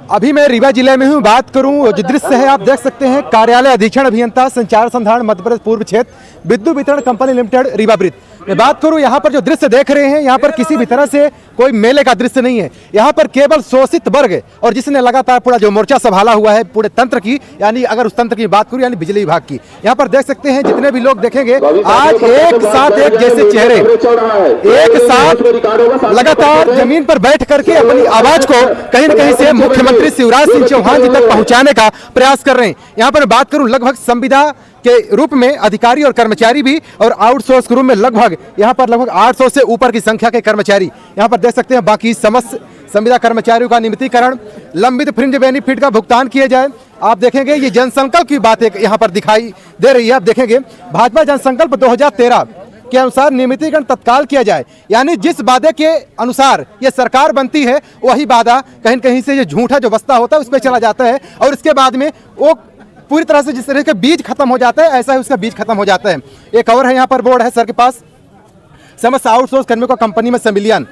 अभी मैं रीवा जिले में हूँ। बात करूँ जो दृश्य है आप देख सकते हैं, कार्यालय अधीक्षण अभियंता संचार संधारण मध्य प्रदेश पूर्व क्षेत्र विद्युत वितरण कंपनी लिमिटेड रीवा ब्रिज। मैं बात करूं यहाँ पर जो दृश्य देख रहे हैं, यहाँ पर किसी भी तरह से कोई मेले का दृश्य नहीं है। यहाँ पर केवल शोषित वर्ग और जिसने लगातार पूरा जो मोर्चा संभाला हुआ है पूरे तंत्र की, यानी अगर उस तंत्र की बात करूं यानी बिजली विभाग की, यहाँ पर देख सकते हैं जितने भी लोग देखेंगे आज एक साथ एक जैसे चेहरे एक साथ लगातार जमीन पर बैठ करके अपनी आवाज को कहीं न कहीं से मुख्यमंत्री शिवराज सिंह चौहान जी तक पहुंचाने का प्रयास कर रहे हैं। यहाँ पर बात करूं लगभग संविदा के रूप में अधिकारी और कर्मचारी भी और आउटसोर्स के रूप में लगभग यहाँ पर लगभग 800 से ऊपर की संख्या के कर्मचारी यहाँ पर देख सकते हैं। बाकी समस्त संविदा कर्मचारियों का नियमितीकरण, लंबित फ्रिंज बेनिफिट का भुगतान किए जाए। आप देखेंगे ये जनसंकल्प की बात यहाँ पर दिखाई दे रही है। आप देखेंगे भाजपा जनसंकल्प 2013 के अनुसार नियमितीकरण तत्काल किया जाए, यानी जिस वादे के अनुसार ये सरकार बनती है वही वादा कहीं न कहीं से ये झूठा जो बस्ता होता है उस पर चला जाता है और इसके बाद में वो पूरी तरह से जिस तरह के बीज खत्म हो जाता है ऐसा ही उसका बीज खत्म हो जाता है। एक और है यहाँ पर बोर्ड है सर के पास, समस्त आउटसोर्स कर्मियों का कंपनी में संविलियन।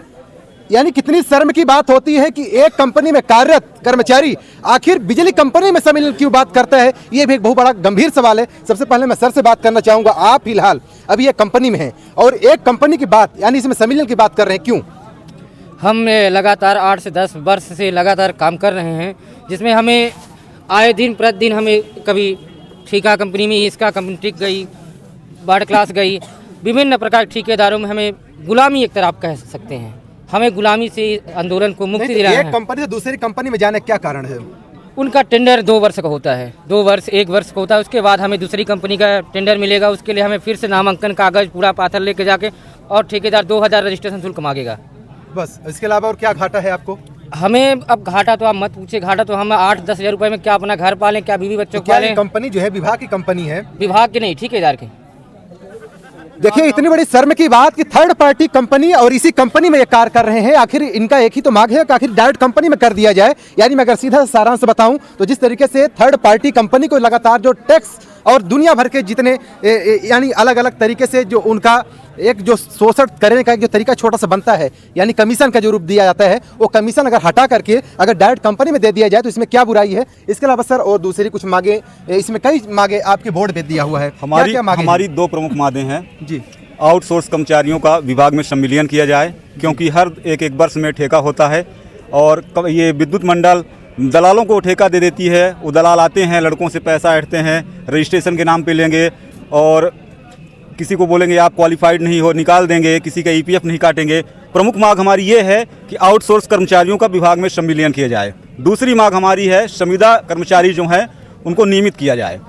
यानी कितनी शर्म की बात होती है कि एक कंपनी में कार्यरत कर्मचारी आखिर बिजली कंपनी में सम्मिलन क्यों बात करता है, ये भी एक बहुत बड़ा गंभीर सवाल है। सबसे पहले मैं सर से बात करना चाहूँगा, आप फिलहाल अभी एक कंपनी में हैं और एक कंपनी की बात यानी इसमें सम्मिलन की बात कर रहे हैं, क्यों? हम लगातार 8 से 10 वर्ष से लगातार काम कर रहे हैं, जिसमें हमें आए दिन प्रतिदिन हमें कभी ठेका कंपनी में इसका कंपनी टिक गई, बर्ड क्लास गई, विभिन्न प्रकार के ठेकेदारों में हमें गुलामी एक तरह आप कह सकते हैं। हमें गुलामी से आंदोलन को मुक्ति दिलाना है। एक कंपनी से दूसरी कंपनी में जाने का क्या कारण है? उनका टेंडर 2 वर्ष का होता है, 2 वर्ष 1 वर्ष का होता है, उसके बाद हमें दूसरी कंपनी का टेंडर मिलेगा। उसके लिए हमें फिर से नामांकन कागज पूरा पाथर लेके जाके और ठेकेदार 2000 रजिस्ट्रेशन शुल्क मांगेगा। बस इसके अलावा और क्या घाटा है आपको? हमें अब घाटा तो आप मत पूछे, घाटा तो हम 8-10 हज़ार रुपये में क्या अपना घर पालें, क्या बीवी बच्चों को पालें। कंपनी जो है विभाग की कंपनी है? विभाग की नहीं, ठेकेदार की। देखिए इतनी बड़ी शर्म की बात कि थर्ड पार्टी कंपनी और इसी कंपनी में ये कार्य कर रहे हैं। आखिर इनका एक ही तो मांग है कि आखिर डायरेक्ट कंपनी में कर दिया जाए। यानी मैं अगर सीधा सारांश बताऊं तो जिस तरीके से थर्ड पार्टी कंपनी को लगातार जो टैक्स और दुनिया भर के जितने यानी अलग अलग तरीके से जो उनका एक जो शोषण करने का एक जो तरीका छोटा सा बनता है, यानी कमीशन का जो रूप दिया जाता है, वो कमीशन अगर हटा करके अगर डायरेक्ट कंपनी में दे दिया जाए तो इसमें क्या बुराई है? इसके अलावा सर और दूसरी कुछ मांगे, इसमें कई मांगे आपके बोर्ड पे दिया हुआ है। हमारी 2 प्रमुख मांगे हैं जी। आउटसोर्स कर्मचारियों का विभाग में सम्मिलियन किया जाए, क्योंकि हर एक वर्ष में ठेका होता है और ये विद्युत मंडल दलालों को ठेका दे देती है। वो दलाल आते हैं, लड़कों से पैसा ऐंठते हैं, रजिस्ट्रेशन के नाम पे लेंगे और किसी को बोलेंगे आप क्वालिफाइड नहीं हो, निकाल देंगे, किसी का ईपीएफ नहीं काटेंगे। प्रमुख मांग हमारी ये है कि आउटसोर्स कर्मचारियों का विभाग में सम्मिलियन किया जाए। दूसरी मांग हमारी है संविदा कर्मचारी जो हैं उनको नियमित किया जाए।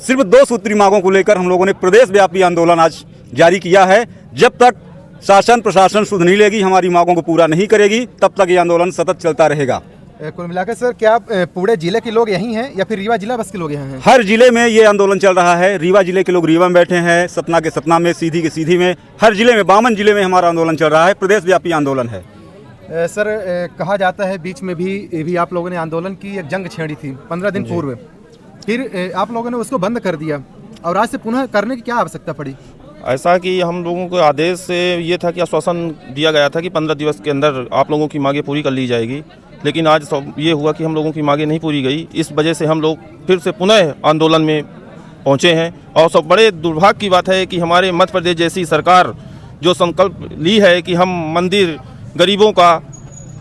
सिर्फ 2 सूत्री मांगों को लेकर हम लोगों ने प्रदेश व्यापी आंदोलन आज जारी किया है। जब तक शासन प्रशासन सुध नहीं लेगी, हमारी मांगों को पूरा नहीं करेगी, तब तक ये आंदोलन सतत चलता रहेगा। कुल मिलाकर सर क्या पूरे जिले के लोग यहीं हैं या फिर रीवा जिला बस के लोग यहाँ हैं? हर जिले में ये आंदोलन चल रहा है। रीवा जिले के लोग रीवा में बैठे हैं, सतना के सतना में, सीधी के सीधी में, हर जिले में 52 जिले में हमारा आंदोलन चल रहा है। प्रदेश व्यापी आंदोलन है। सर कहा जाता है बीच में भी आप लोगों ने आंदोलन की एक जंग छेड़ी थी 15 दिन पूर्व, फिर आप लोगों ने उसको बंद कर दिया और आज से पुनः करने की क्या आवश्यकता पड़ी? ऐसा कि हम लोगों को आदेश से ये था कि आश्वासन दिया गया था कि 15 दिवस के अंदर आप लोगों की मांगें पूरी कर ली जाएगी, लेकिन आज ये हुआ कि हम लोगों की मांगें नहीं पूरी गई। इस वजह से हम लोग फिर से पुनः आंदोलन में पहुंचे हैं और सब बड़े दुर्भाग्य की बात है कि हमारे मध्य प्रदेश जैसी सरकार जो संकल्प ली है कि हम मंदिर गरीबों का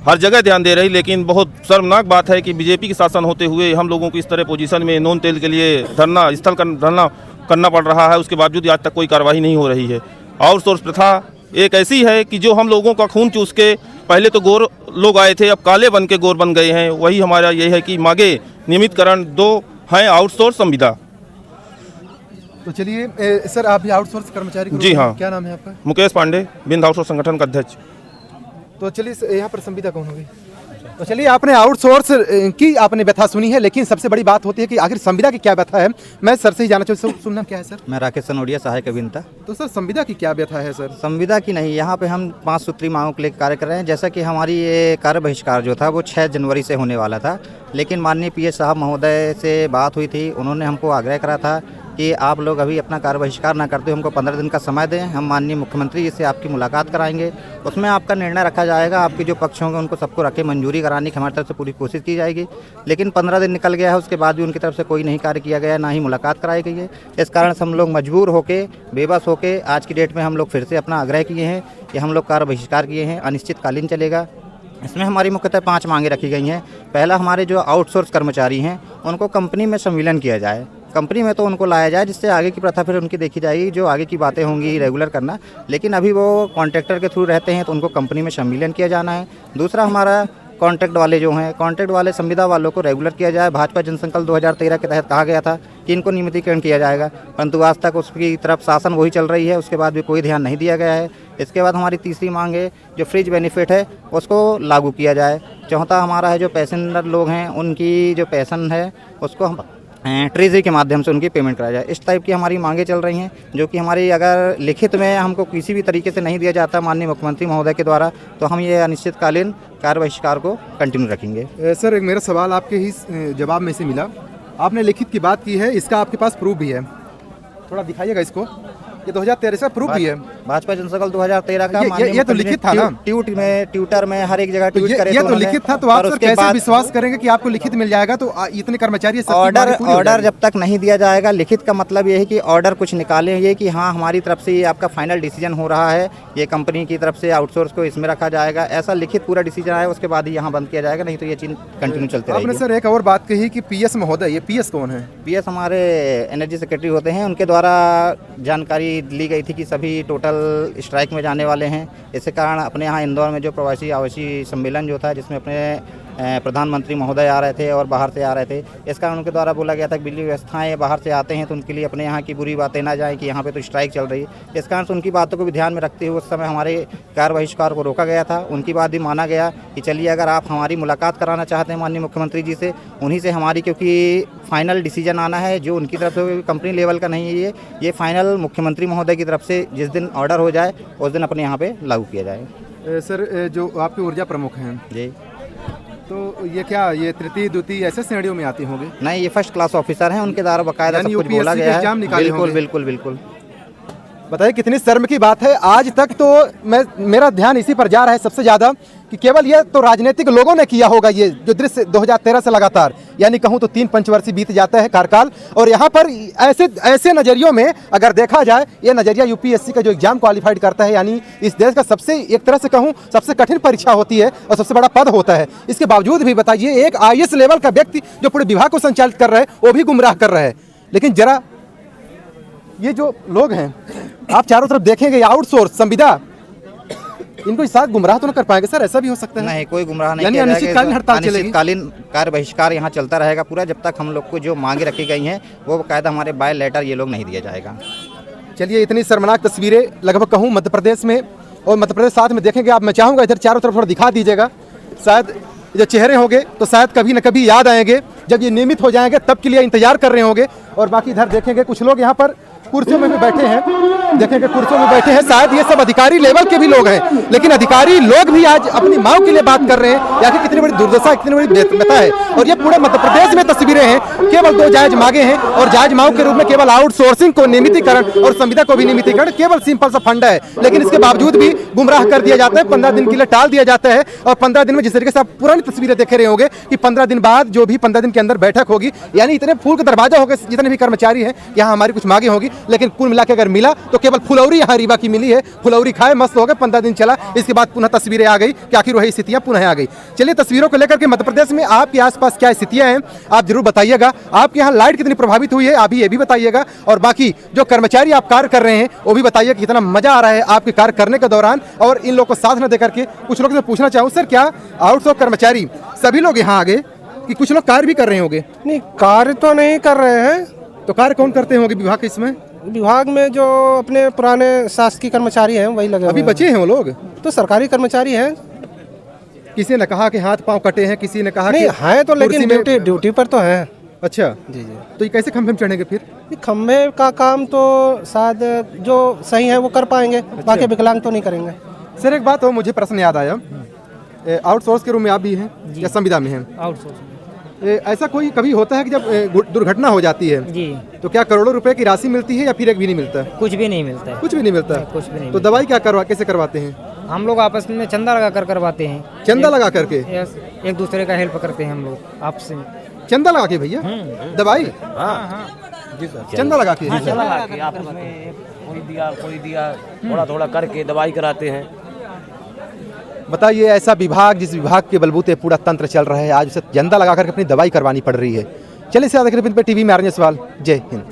हर जगह ध्यान दे रही, लेकिन बहुत शर्मनाक बात है कि बीजेपी के शासन होते हुए हम लोगों को इस तरह पोजीशन में नॉन तेल के लिए धरना करना पड़ रहा है। उसके बावजूद आज तक कोई कार्रवाई नहीं हो रही है। आउटसोर्स प्रथा एक ऐसी है कि जो हम लोगों का खून चूस के, पहले तो गोर लोग आए थे, अब काले बन के गोर बन गए हैं। वही हमारा ये है कि मांगे नियमितकरण 2 हैं, आउटसोर्स संविदा। तो चलिए सर आप भी आउटसोर्स कर्मचारी? जी हाँ। क्या नाम है आपका? मुकेश पांडे, बिंद आउटसोर्स संगठन का अध्यक्ष। तो चलिए यहाँ पर संविदा कौन होगी? तो चलिए आपने आउटसोर्स की आपने व्यथा सुनी है, लेकिन सबसे बड़ी बात होती है कि आखिर संविदा की क्या व्यथा है। मैं सर से ही जानना चाहूँ, सुनना क्या है सर? मैं राकेश सनोडिया, सहायक अभियंता। तो सर संविदा की क्या व्यथा है सर? संविदा की नहीं, यहाँ पे हम 5 सूत्री मांगों के लेकर कार्य कर रहे हैं। जैसा कि हमारी ये कार्य बहिष्कार जो था वो 6 जनवरी से होने वाला था, लेकिन माननीय पीएस साहब महोदय से बात हुई थी, उन्होंने हमको आग्रह करा था कि आप लोग अभी अपना कार्य बहिष्कार ना करते, हमको 15 दिन का समय दें, हम माननीय मुख्यमंत्री जी से आपकी मुलाकात कराएंगे, उसमें आपका निर्णय रखा जाएगा, आपके जो पक्ष होंगे उनको सबको रखे मंजूरी कराने की हमारी तरफ से पूरी कोशिश की जाएगी। लेकिन 15 दिन निकल गया है, उसके बाद भी उनकी तरफ से कोई नहीं कार्य किया गया, ना ही मुलाकात कराई गई है। इस कारण से हम लोग मजबूर होकर, बेबस होकर आज की डेट में हम लोग फिर से अपना आग्रह किए हैं कि हम लोग कार्य बहिष्कार किए हैं, अनिश्चितकालीन चलेगा। इसमें हमारी मुख्यतः 5 मांगे रखी गई हैं। पहला, हमारे जो आउटसोर्स कर्मचारी हैं उनको कंपनी में सम्मिलन किया जाए, कंपनी में तो उनको लाया जाए, जिससे आगे की प्रथा फिर उनकी देखी जाएगी, जो आगे की बातें होंगी रेगुलर करना। लेकिन अभी वो कॉन्ट्रैक्टर के थ्रू रहते हैं तो उनको कंपनी में सम्मिलन किया जाना है। दूसरा, हमारा कॉन्ट्रैक्ट वाले जो हैं, कॉन्ट्रैक्ट वाले संविदा वालों को रेगुलर किया जाए। भाजपा जनसंकल्प 2013 के तहत कहा गया था कि इनको नियमितीकरण किया जाएगा, परंतु आज तक उसकी तरफ शासन वही चल रही है, उसके बाद भी कोई ध्यान नहीं दिया गया है। इसके बाद हमारी तीसरी मांग है, जो फ्रिज बेनिफिट है उसको लागू किया जाए। चौथा हमारा है, जो पैसेंजर लोग हैं उनकी जो पेंशन है उसको हम ट्रेजरी के माध्यम से उनकी पेमेंट कराया जाए। इस टाइप की हमारी मांगे चल रही हैं, जो कि हमारी अगर लिखित में हमको किसी भी तरीके से नहीं दिया जाता माननीय मुख्यमंत्री महोदय के द्वारा, तो हम ये अनिश्चितकालीन कार्य बहिष्कार को कंटिन्यू रखेंगे। सर, एक मेरा सवाल आपके ही जवाब में से मिला, आपने लिखित की बात की है, इसका आपके पास प्रूफ भी है, थोड़ा दिखाइएगा इसको। ये 2013 का प्रूफ भी है, भाजपा जनसंकल्प 2013 का। ये तो लिखित था ना, ट्विटर में हर एक जगह ट्वीट करे, ये तो लिखित था, तो आप सर कैसे विश्वास करेंगे कि आपको लिखित मिल जाएगा? तो इतने कर्मचारी ऑर्डर जब तक नहीं दिया जाएगा, लिखित का मतलब ये है कि ऑर्डर कुछ निकाले ये कि हाँ हमारी तरफ से ये आपका फाइनल डिसीजन हो रहा है, ये कंपनी की तरफ से आउटसोर्स को इसमें रखा जाएगा, ऐसा लिखित पूरा डिसीजन आए उसके बाद ही यहाँ बंद किया जाएगा, नहीं तो ये चीज कंटिन्यू चलते रहेगी। आपने सर एक और बात कही कि पीएस महोदय, ये पीएस कौन है? पीएस हमारे एनर्जी सेक्रेटरी होते हैं, उनके द्वारा जानकारी ली गई थी कि सभी टोटल स्ट्राइक में जाने वाले हैं। इसके कारण अपने यहाँ इंदौर में जो प्रवासी आवासीय सम्मेलन जो था, जिसमें अपने प्रधानमंत्री महोदय आ रहे थे और बाहर से आ रहे थे, इस कारण उनके द्वारा बोला गया था कि बिजली व्यवस्थाएं बाहर से आते हैं तो उनके लिए अपने यहाँ की बुरी बातें ना जाएं कि यहाँ पे तो स्ट्राइक चल रही है। इस कारण से उनकी बातों को भी ध्यान में रखते हुए उस समय हमारे कार्य बहिष्कार को रोका गया था। उनकी बात भी माना गया कि चलिए अगर आप हमारी मुलाकात कराना चाहते हैं माननीय मुख्यमंत्री जी से, उन्हीं से हमारी, क्योंकि फाइनल डिसीजन आना है, जो उनकी तरफ से कंपनी लेवल का नहीं है, ये फाइनल मुख्यमंत्री महोदय की तरफ से जिस दिन ऑर्डर हो जाए उस दिन अपने यहाँ पे लागू किया जाए। सर, जो आपके ऊर्जा प्रमुख हैं जी, तो ये क्या, ये तृतीय द्वितीय ऐसे श्रेणियों में आती होंगे? नहीं, ये फर्स्ट क्लास ऑफिसर हैं, उनके द्वारा बाकायदा सब कुछ बोला गया है। बिल्कुल बिल्कुल बिल्कुल। बताइए कितनी शर्म की बात है। आज तक तो मेरा ध्यान इसी पर जा रहा है सबसे ज़्यादा कि केवल ये तो राजनीतिक लोगों ने किया होगा, ये जो दृश्य 2013 से लगातार, यानी कहूँ तो 3 पंचवर्षीय बीत जाता है कार्यकाल, और यहाँ पर ऐसे नज़रियों में अगर देखा जाए, ये नज़रिया यूपीएससी का जो एग्जाम क्वालिफाइड करता है, यानी इस देश का सबसे, एक तरह से कहूँ, सबसे कठिन परीक्षा होती है और सबसे बड़ा पद होता है। इसके बावजूद भी बताइए, एक आईएएस लेवल का व्यक्ति जो पूरे विभाग को संचालित कर रहा है वो भी गुमराह कर रहा है। लेकिन जरा ये जो लोग हैं, आप चारों तरफ देखेंगे, आउटसोर्स संविदा, इनको इस साथ गुमराह तो न कर पाएंगे सर? ऐसा भी हो सकता है? नहीं, कोई गुमराह नहीं, यानी अनिश्चितकालीन हड़ताल चलेगी? अनिश्चितकालीन कार्य बहिष्कार यहाँ चलता रहेगा पूरा, जब तक हम लोग को जो मांगे रखी गई हैं वो बाकायदा हमारे बाय लेटर ये लोग नहीं दिया जाएगा। चलिए, इतनी शर्मनाक तस्वीरें लगभग कहूँ मध्य प्रदेश में, और मध्य प्रदेश साथ में देखेंगे आप। मैं चाहूँगा इधर चारों तरफ थोड़ा दिखा दीजिएगा, शायद जो चेहरे होंगे तो शायद कभी न कभी याद आएंगे, जब ये नियमित हो जाएंगे तब के लिए इंतजार कर रहे होंगे। और बाकी इधर देखेंगे कुछ लोग यहाँ पर कुर्सियों में भी बैठे हैं, देखेंगे कुर्सियों में बैठे हैं, शायद ये सब अधिकारी लेवल के भी लोग हैं, लेकिन अधिकारी लोग भी आज अपनी मांग के लिए बात कर रहे हैं। या कि कितनी बड़ी दुर्दशा, कितनी बड़ी व्यथा है। और ये पूरे मध्य प्रदेश में तस्वीरें हैं, केवल 2 जायज मांगे हैं, और जायज मांग के रूप में केवल आउटसोर्सिंग को नियमितीकरण और संविदा को भी नियमितीकरण, केवल सिंपल सा फंडा है। लेकिन इसके बावजूद भी गुमराह कर दिया जाता है, 15 दिन के लिए टाल दिया जाता है। और 15 दिन में जिस तरीके से आप पुरानी तस्वीरें देख रहे होंगे कि 15 दिन बाद जो भी 15 दिन के अंदर बैठक होगी, यानी इतने फूल का दरवाजा होगा, जितने भी कर्मचारी हैं यहाँ हमारी कुछ मांगे होगी, लेकिन कुल मिला के अगर मिला तो केवल फुलौरी यहाँ रीवा की मिली है। फुलौरी खाए, मस्त हो गए, 15 दिन चला, इसके बाद पुनः तस्वीरें आ गई कि आखिर वही स्थितियां पुनः आ गई। चलिए, तस्वीरों को लेकर के मध्य प्रदेश में आपके आसपास क्या स्थितियां हैं आप जरूर बताइएगा। आपके यहाँ लाइट कितनी प्रभावित हुई है आप ये भी बताइएगा, और बाकी जो कर्मचारी आप कार्य कर रहे हैं वो भी बताइए कि कितना मजा आ रहा है आपके कार्य करने के दौरान, और इन लोगों को साथ न देकर के। कुछ लोग से पूछना चाहूँ, सर क्या आउटसोर्स कर्मचारी सभी लोग यहाँ आगे कि कुछ लोग कार्य भी कर रहे होंगे? नहीं, कार्य तो नहीं कर रहे हैं। तो कार्य कौन करते होंगे विभाग के? इसमें विभाग में जो अपने पुराने शासकीय कर्मचारी हैं वही लगे अभी हुए बचे हैं वो लोग? तो सरकारी कर्मचारी हैं। किसी ने कहा कि हाथ पांव कटे हैं, किसी ने कहा नहीं कि हैं तो, लेकिन ड्यूटी पर तो हैं। अच्छा जी जी। तो ये कैसे खंभे में चढ़ेंगे फिर? ये खंभे का काम तो शायद जो सही है वो कर पाएंगे, बाकी विकलांग तो नहीं करेंगे। सर एक बात हो, मुझे प्रश्न याद आया, आउटसोर्स के रूम में आप भी हैं या संविदा में हैं? आउटसोर्स। ऐसा कोई कभी होता है कि जब दुर्घटना हो जाती है जी, तो क्या करोड़ों रुपए की राशि मिलती है या फिर एक भी नहीं मिलता? कुछ भी नहीं मिलता है। कुछ भी नहीं मिलता। कुछ भी नहीं तो दवाई क्या कैसे करवाते हैं? हम लोग आपस में चंदा लगा कर करवाते हैं। चंदा लगा करके? यस, एक दूसरे का हेल्प करते हैं हम लोग आपस में। चंदा लगा के भैया दवाई? चंदा लगा के? आपस में कोई दिया थोड़ा थोड़ा करके दवाई कराते हैं। बताइए, ऐसा विभाग जिस विभाग के बलबूते पूरा तंत्र चल रहा है, आज उसे चंदा लगा करके अपनी दवाई करवानी पड़ रही है। चलिए से ज़्यादा टीवी में आ रहे हैं सवाल। जय हिंद।